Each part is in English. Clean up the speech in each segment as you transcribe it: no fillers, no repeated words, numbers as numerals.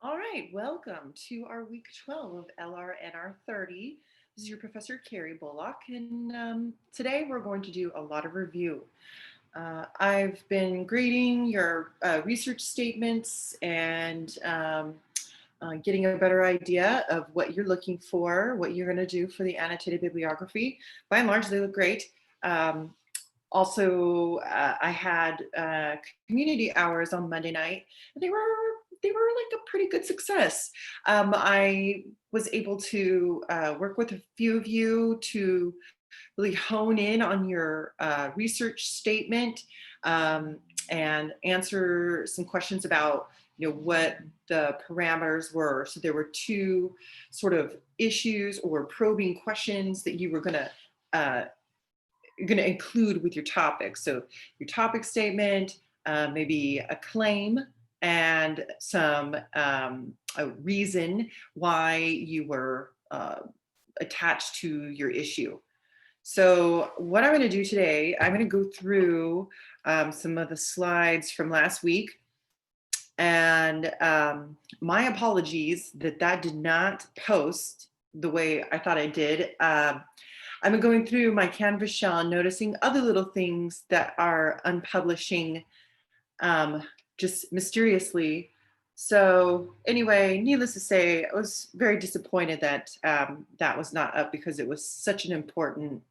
All right, welcome to our week 12 of LRNR 30. This is your Professor Carrie Bullock, and today we're going to do a lot of review. I've been grading your research statements and getting a better idea of what you're looking for, what you're going to do for the annotated bibliography. By and large, they look great. I had community hours on Monday night, and they were like a pretty good success. I was able to work with a few of you to really hone in on your research statement and answer some questions about what the parameters were. So there were two sort of issues or probing questions that you were going to include with your topic. So your topic statement, maybe a claim, and some a reason why you were attached to your issue. So what I'm going to do today, I'm going to go through some of the slides from last week. And my apologies that did not post the way I thought I did. I'm going through my Canvas shell and noticing other little things that are unpublishing just mysteriously. So anyway, needless to say, I was very disappointed that that was not up because it was such an important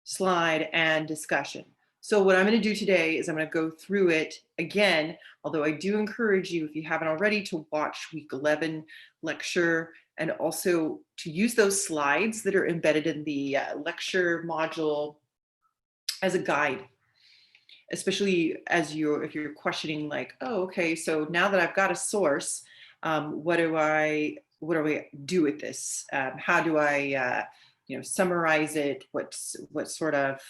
slide and discussion. So what I'm going to do today is I'm going to go through it again, although I do encourage you, if you haven't already, to watch week 11 lecture and also to use those slides that are embedded in the lecture module as a guide, especially if you're questioning like, oh, okay, so now that I've got a source, what do I do with this? How do I summarize it? What sort of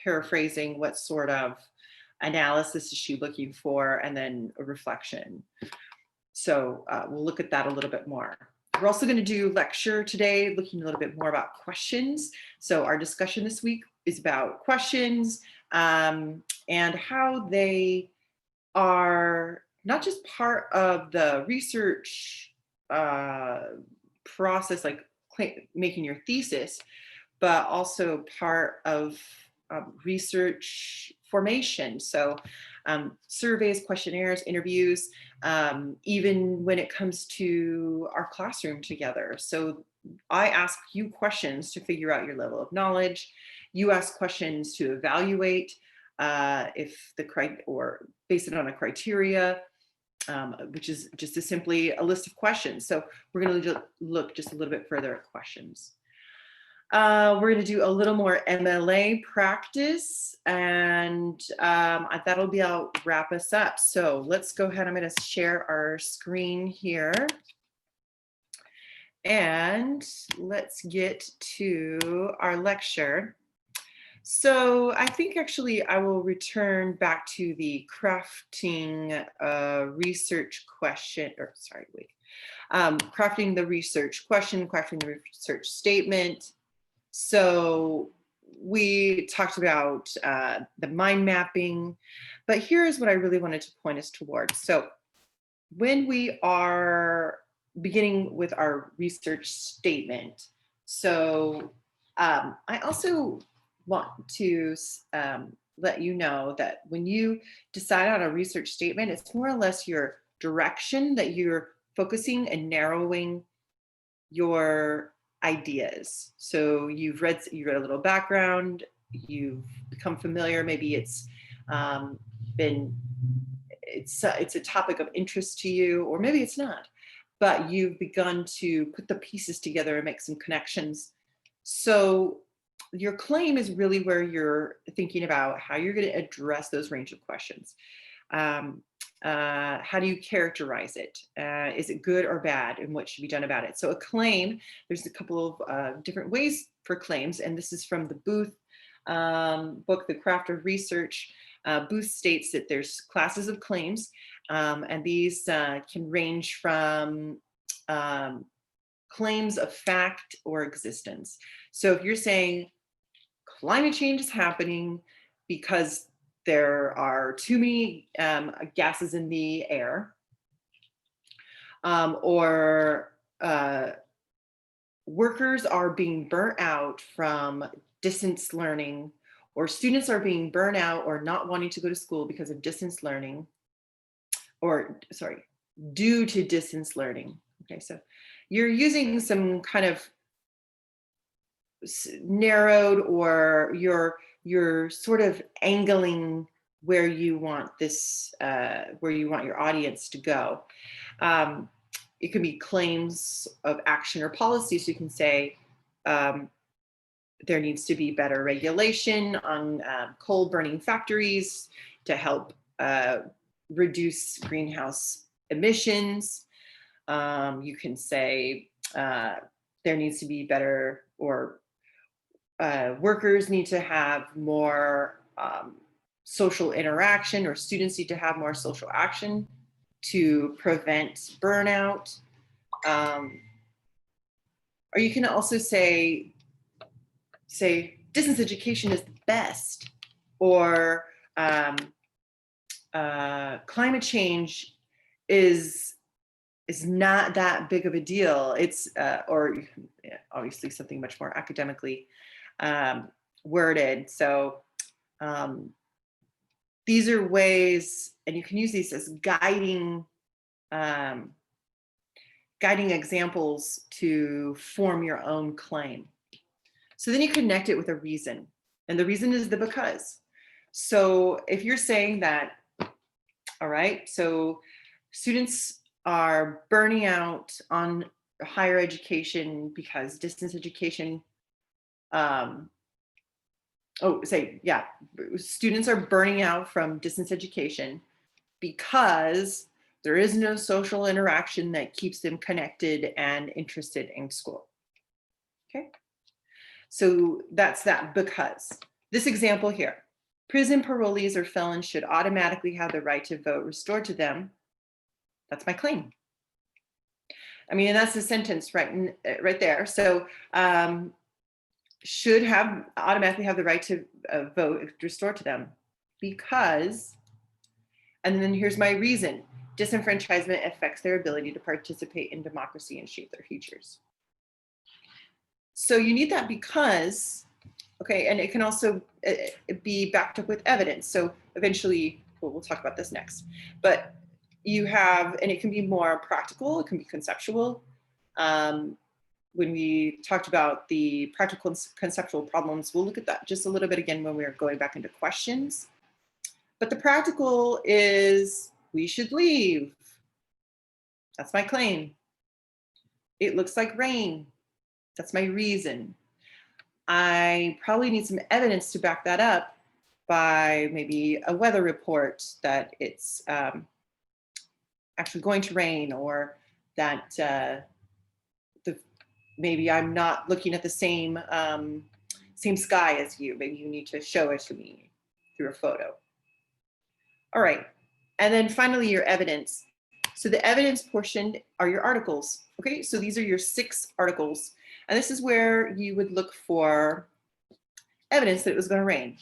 paraphrasing? What sort of analysis is she looking for? And then a reflection. So we'll look at that a little bit more. We're also going to do lecture today, looking a little bit more about questions. So our discussion this week is about questions and how they are not just part of the research process, like making your thesis, but also part of research formation. So surveys, questionnaires, interviews, even when it comes to our classroom together. So I ask you questions to figure out your level of knowledge. You ask questions to evaluate if or base it on a criteria, which is just simply a list of questions. So we're going to look just a little bit further at questions. We're going to do a little more MLA practice, and that'll be I'll wrap us up. So let's go ahead. I'm going to share our screen here. And let's get to our lecture. So I think actually I will return back to the crafting research question, or sorry, wait. Crafting the research question, crafting the research statement. So we talked about the mind mapping, but here's what I really wanted to point us towards. So when we are beginning with our research statement, so I also want to let you know that when you decide on a research statement, it's more or less your direction that you're focusing and narrowing your ideas. So you read a little background, you've become familiar, maybe it's a topic of interest to you, or maybe it's not, but you've begun to put the pieces together and make some connections. So your claim is really where you're thinking about how you're going to address those range of questions. How do you characterize it? Is it good or bad, and what should be done about it? So a claim, there's a couple of different ways for claims, and this is from the Booth book, The Craft of Research. Booth states that there's classes of claims, and these can range from claims of fact or existence. So if you're saying climate change is happening because there are too many gases in the air, or workers are being burnt out from distance learning, or students are being burnt out or not wanting to go to school because of distance learning, or sorry, due to distance learning. Okay, so you're using some kind of narrowed, or you're sort of angling where you want this, where you want your audience to go. It could be claims of action or policy. So you can say, there needs to be better regulation on coal burning factories to help reduce greenhouse emissions. You can say there needs to be better, or workers need to have more social interaction, or students need to have more social action to prevent burnout. Or you can also say distance education is the best, or climate change is not that big of a deal. It's or obviously something much more academically worded. So these are ways, and you can use these as guiding examples to form your own claim. So then you connect it with a reason, and the reason is the because. So if you're saying that, all right, so students are burning out on higher education because distance education, students are burning out from distance education because there is no social interaction that keeps them connected and interested in school. Okay, so that's that because. This example here, prison parolees or felons should automatically have the right to vote restored to them. That's my claim. I mean, and that's the sentence right there. So should have automatically have the right to vote restored to them because, and then here's my reason: disenfranchisement affects their ability to participate in democracy and shape their futures. So you need that because, okay, and it can also be backed up with evidence. So eventually, we'll talk about this next, but you have, and it can be more practical, it can be conceptual. When we talked about the practical conceptual problems, we'll look at that just a little bit again when we're going back into questions. But the practical is, we should leave. That's my claim. It looks like rain. That's my reason. I probably need some evidence to back that up by maybe a weather report that it's actually going to rain, or that maybe I'm not looking at the same sky as you. Maybe you need to show it to me through a photo. All right, and then finally your evidence. So the evidence portion are your articles. Okay, so these are your 6 articles, and this is where you would look for evidence that it was going to rain.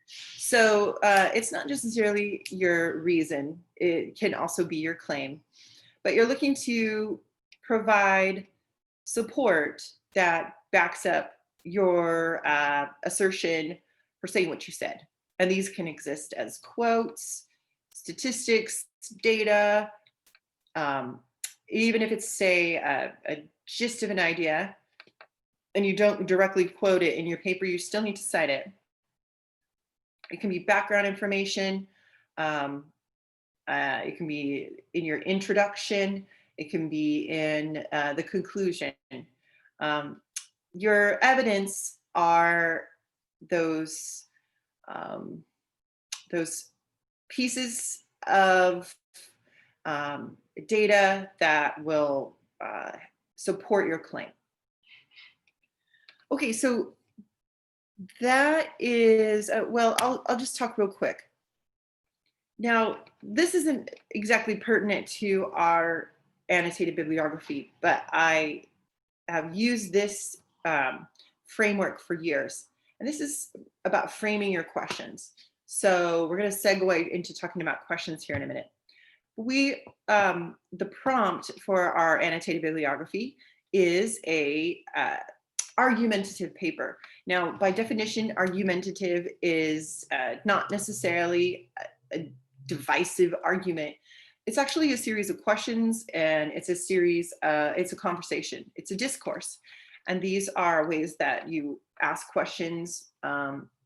So it's not just necessarily your reason, it can also be your claim, but you're looking to provide support that backs up your assertion for saying what you said. And these can exist as quotes, statistics, data, even if it's, say, a gist of an idea, and you don't directly quote it in your paper, you still need to cite it. It can be background information. It can be in your introduction. It can be in the conclusion. Your evidence are those pieces of data that will support your claim. Okay, so that is, well, I'll just talk real quick. Now, this isn't exactly pertinent to our annotated bibliography, but I have used this framework for years. And this is about framing your questions. So we're going to segue into talking about questions here in a minute. The prompt for our annotated bibliography is a argumentative paper. Now, by definition, argumentative is not necessarily a divisive argument. It's actually a series of questions, and it's a conversation, it's a discourse. And these are ways that you ask questions,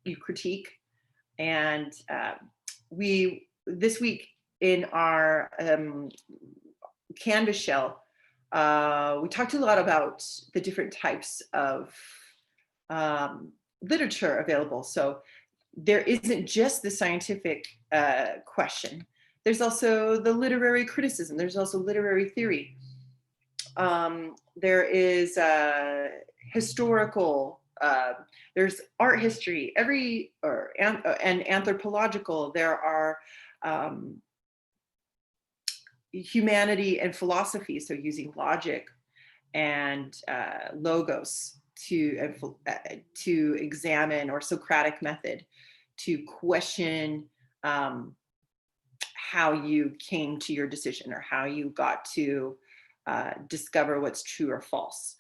you critique, and this week in our Canvas shell, we talked a lot about the different types of literature available. So there isn't just the scientific question. There's also the literary criticism. There's also literary theory. There is historical. There's art history. And anthropological. There are humanity and philosophy. So using logic and logos to examine, or Socratic method to question how you came to your decision, or how you got to discover what's true or false.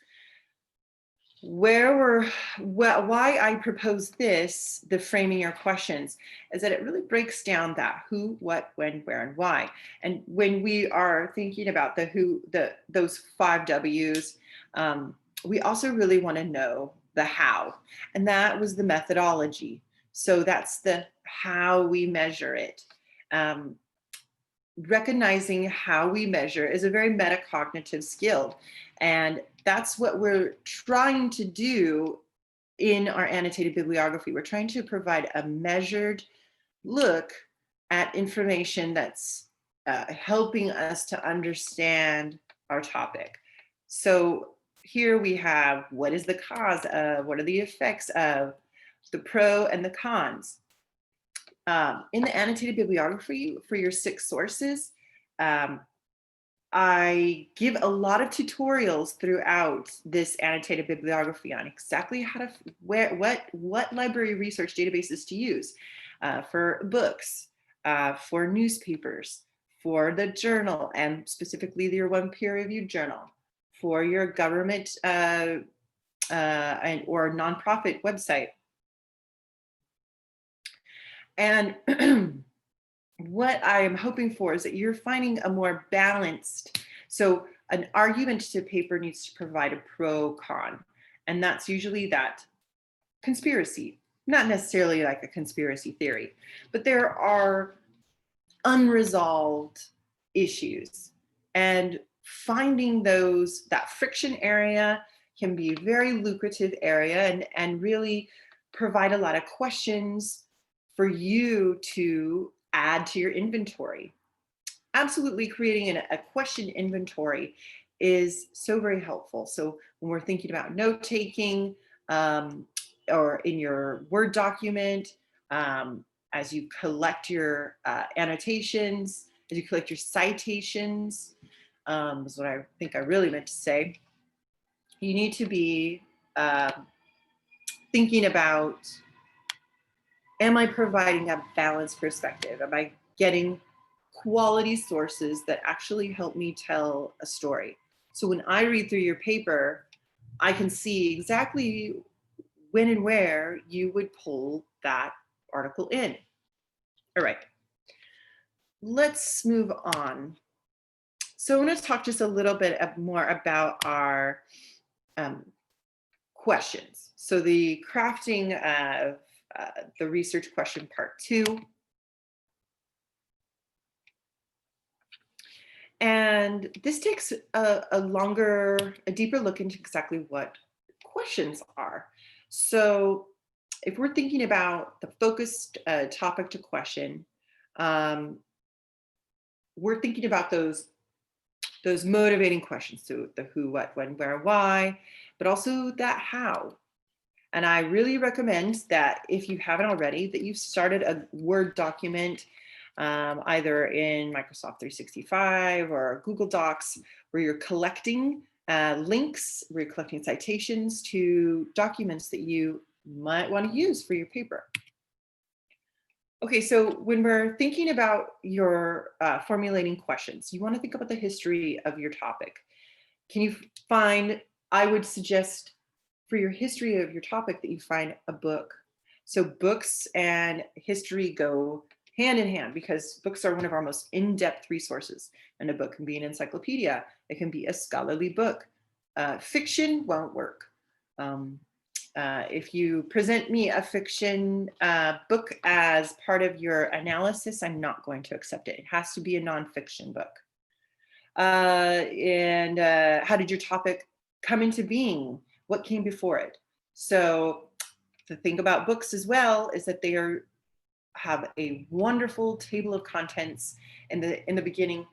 Why I propose this, the framing your questions, is that it really breaks down that who, what, when, where, and why. And when we are thinking about the who, those 5 W's, we also really want to know the how, and that was the methodology. So that's the how we measure it. Recognizing how we measure is a very metacognitive skill, and that's what we're trying to do in our annotated bibliography. We're trying to provide a measured look at information that's helping us to understand our topic. So here we have, what is the cause of, what are the effects of, the pro and the cons. In the annotated bibliography for your 6 sources, I give a lot of tutorials throughout this annotated bibliography on exactly how to, what library research databases to use for books, for newspapers, for the journal, and specifically your one peer-reviewed journal, for your government or nonprofit website. And what I am hoping for is that you're finding a more balanced, so an argumentative paper needs to provide a pro-con, and that's usually that conspiracy, not necessarily like a conspiracy theory, but there are unresolved issues, and finding that friction area can be a very lucrative area, and really provide a lot of questions for you to add to your inventory. Absolutely, creating a question inventory is so very helpful. So when we're thinking about note-taking, or in your Word document, as you collect your annotations, as you collect your citations, is what I think I really meant to say. You need to be thinking about, am I providing a balanced perspective? Am I getting quality sources that actually help me tell a story? So when I read through your paper, I can see exactly when and where you would pull that article in. All right, let's move on. So I want to talk just a little bit more about our questions. So the crafting of the research question part 2. And this takes a deeper look into exactly what questions are. So if we're thinking about the focused topic to question, we're thinking about those motivating questions. So the who, what, when, where, why, but also that how. And I really recommend that if you haven't already, that you've started a Word document, either in Microsoft 365 or Google Docs, where you're collecting links, where you're collecting citations to documents that you might want to use for your paper. Okay, so when we're thinking about your formulating questions, you want to think about the history of your topic. Can you find, I would suggest for your history of your topic that you find a book. So books and history go hand in hand because books are one of our most in-depth resources. And a book can be an encyclopedia. It can be a scholarly book. Fiction won't work. Um, if you present me a fiction book as part of your analysis, I'm not going to accept it. It has to be a nonfiction book. And how did your topic come into being? What came before it? So the thing about books as well is that have a wonderful table of contents in the beginning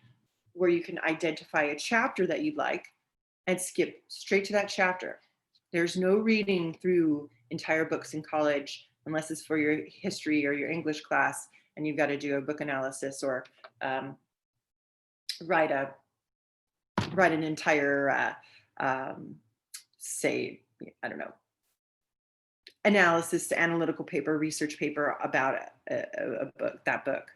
where you can identify a chapter that you'd like and skip straight to that chapter. There's no reading through entire books in college unless it's for your history or your English class and you've got to do a book analysis or write an entire say, I don't know, analysis, analytical paper, research paper about a book, that book.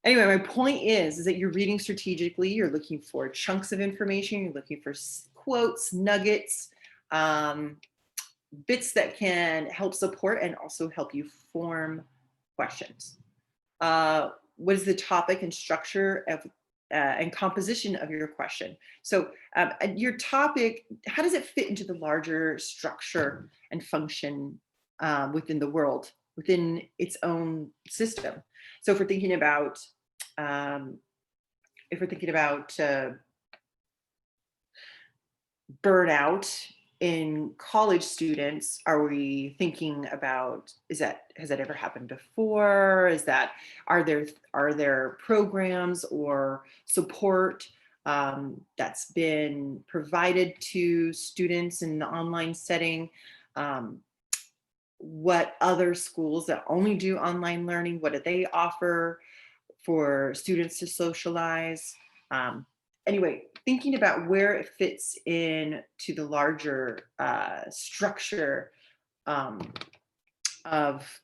Anyway, my point is that you're reading strategically, you're looking for chunks of information, you're looking for quotes, nuggets, bits that can help support and also help you form questions. What is the topic and structure of and composition of your question? So your topic, how does it fit into the larger structure and function within the world, within its own system? So if we're thinking about burnout in college students, are we thinking about, has that ever happened before? Are there programs or support that's been provided to students in the online setting? What other schools that only do online learning, what do they offer for students to socialize? Anyway, thinking about where it fits in to the larger structure of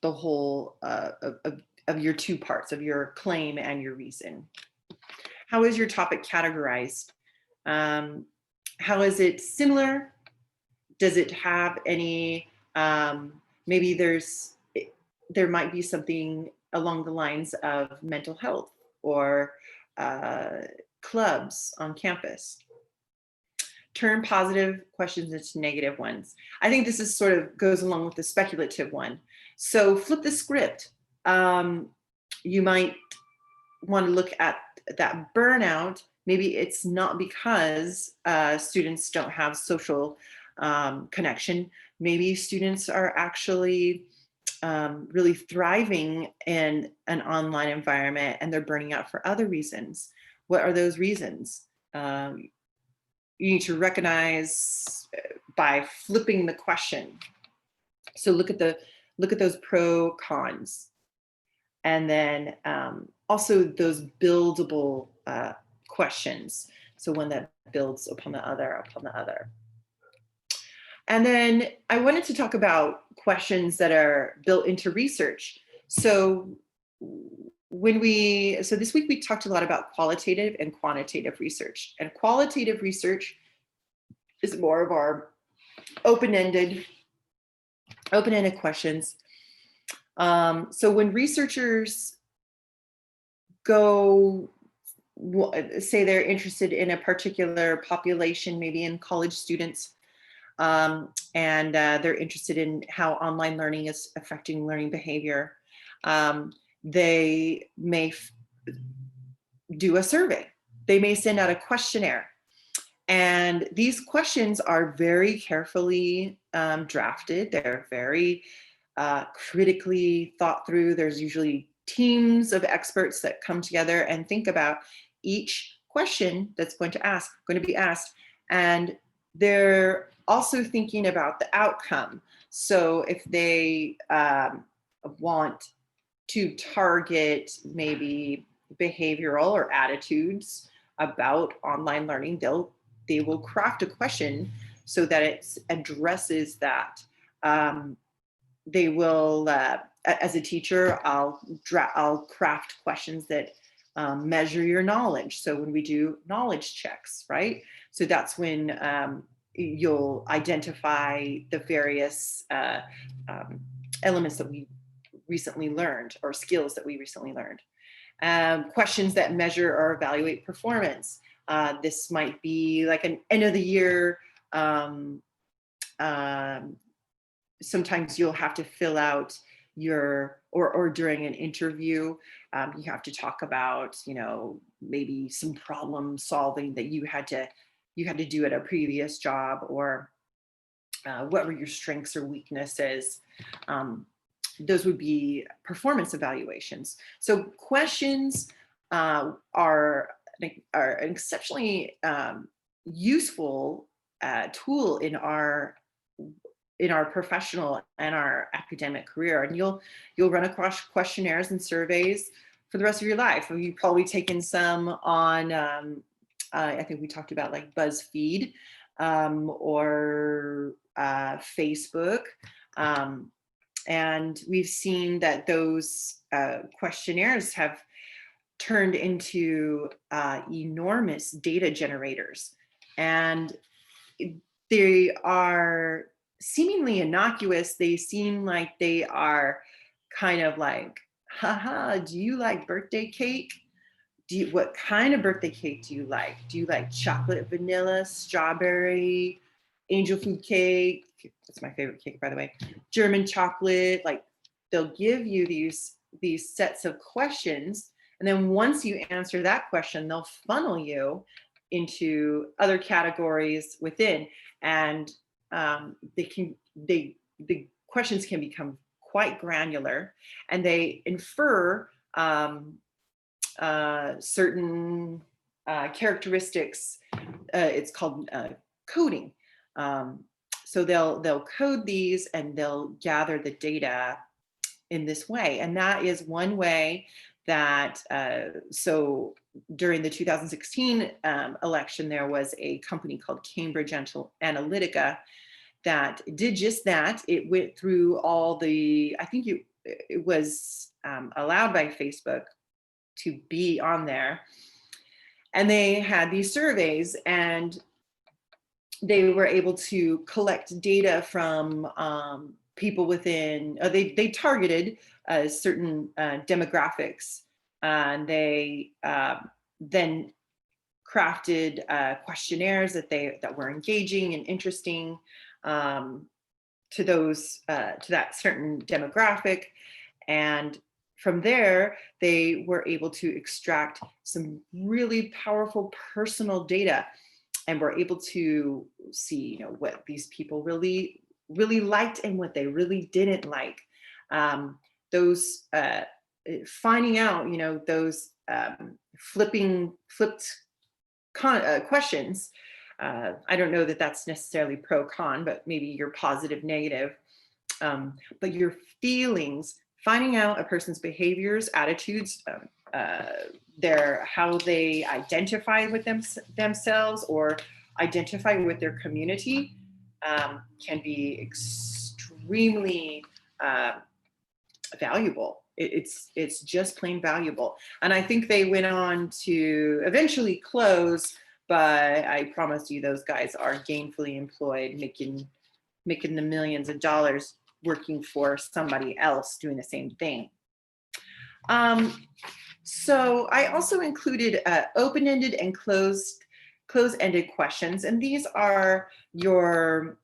the whole of your two parts, of your claim and your reason. How is your topic categorized? How is it similar? Does it have any, maybe there might be something along the lines of mental health or clubs on campus. Turn positive questions into negative ones. I think this is sort of goes along with the speculative one. So flip the script. You might want to look at that burnout. Maybe it's not because students don't have social connection. Maybe students are actually really thriving in an online environment and they're burning out for other reasons. What are those reasons? You need to recognize by flipping the question. So look at those pro cons, and then also those buildable questions. So one that builds upon the other, And then I wanted to talk about questions that are built into research. So this week we talked a lot about qualitative and quantitative research. And qualitative research is more of our open-ended questions. So when researchers say they're interested in a particular population, maybe in college students, and they're interested in how online learning is affecting learning behavior, they may do a survey. They may send out a questionnaire. And these questions are very carefully drafted. They're very critically thought through. There's usually teams of experts that come together and think about each question that's going to be asked. And they're also thinking about the outcome. So if they want to target maybe behavioral or attitudes about online learning, they will craft a question so that it addresses that. They will as a teacher, I'll craft questions that measure your knowledge. So when we do knowledge checks, right? So that's when you'll identify the various elements that we recently learned, or skills that we recently learned. Questions that measure or evaluate performance. This might be like an end of the year. Sometimes you'll have to fill out your, or during an interview, you have to talk about, maybe some problem solving that you had to do at a previous job, or what were your strengths or weaknesses. Those would be performance evaluations. So questions are an exceptionally useful tool in our professional and our academic career. And you'll run across questionnaires and surveys for the rest of your life. You've probably taken some on, I think we talked about like BuzzFeed or Facebook. And we've seen that those questionnaires have turned into enormous data generators. And they are seemingly innocuous. They seem like they are kind of like, haha, do you like birthday cake? What kind of birthday cake do you like? Do you like chocolate, vanilla, strawberry, angel food cake? That's my favorite cake, by the way. German chocolate. Like, they'll give you these sets of questions, and then once you answer that question, they'll funnel you into other categories within, and the questions can become quite granular, and they infer certain characteristics. It's called coding. So they'll code these, and they'll gather the data in this way. And that is one way that, so during the 2016 election, there was a company called Cambridge Analytica that did just that. It went through all the, I think it was allowed by Facebook to be on there. And they had these surveys, and they were able to collect data from people within, they targeted certain demographics, and they then crafted questionnaires that were engaging and interesting to that certain demographic. And from there, they were able to extract some really powerful personal data, and were able to see, what these people really, really liked and what they really didn't like. Those finding out, those flipped questions. I don't know that that's necessarily pro-con, but maybe you're positive, negative. But your feelings, finding out a person's behaviors, attitudes, how they identify with themselves or identify with their community, can be extremely valuable. It's just plain valuable. And I think they went on to eventually close, but I promise you those guys are gainfully employed, making the millions of dollars working for somebody else doing the same thing. So I also included open-ended and closed-ended questions, and these are your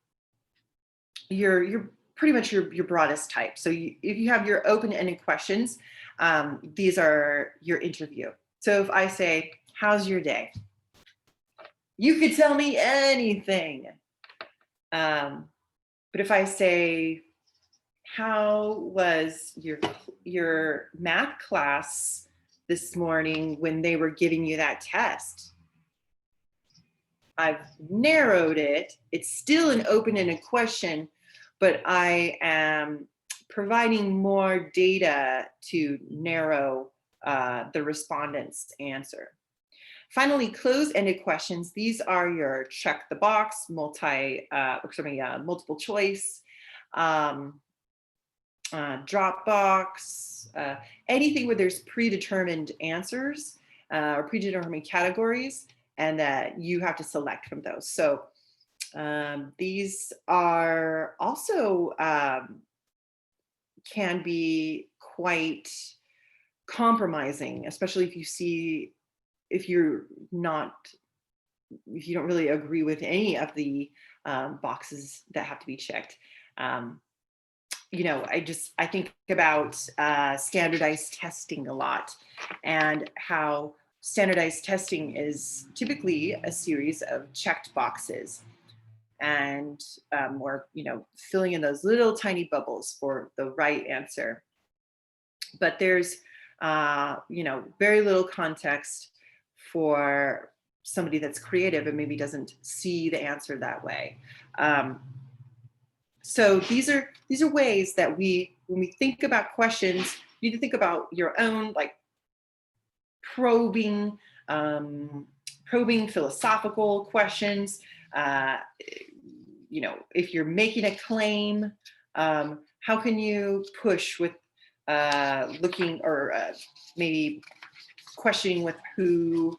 pretty much your broadest type. So if you have your open-ended questions, these are your interview. So if I say, how's your day? You could tell me anything. But if I say, how was your math class this morning when they were giving you that test? I've narrowed it. It's still an open-ended question, but I am providing more data to narrow the respondent's answer. Finally, closed-ended questions. These are your check the box, multiple choice. Dropbox, anything where there's predetermined answers or predetermined categories, and that you have to select from those. So these are also can be quite compromising, especially if you see, if you're not, if you don't really agree with any of the boxes that have to be checked. I think about standardized testing a lot, and how standardized testing is typically a series of checked boxes, and or filling in those little tiny bubbles for the right answer. But there's very little context for somebody that's creative and maybe doesn't see the answer that way. So these are ways that when we think about questions, you need to think about your own, like, probing philosophical questions. If you're making a claim, how can you push with looking, or maybe questioning with who,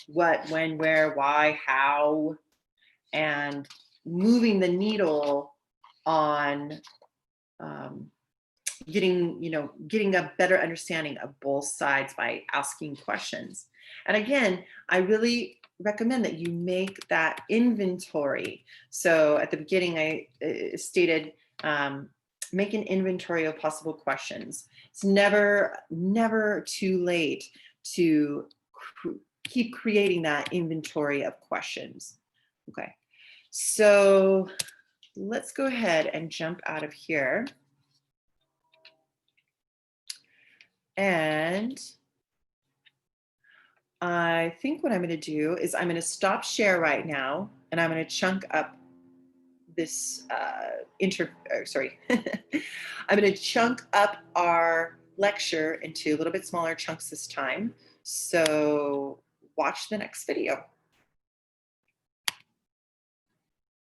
what, when, where, why, how, and moving the needle on getting a better understanding of both sides by asking questions. And again, I really recommend that you make that inventory. So at the beginning, I stated, make an inventory of possible questions. It's never too late to keep creating that inventory of questions. Okay, so let's go ahead and jump out of here. And I think what I'm going to do is I'm going to stop share right now, and I'm going to chunk up this I'm going to chunk up our lecture into a little bit smaller chunks this time. So watch the next video.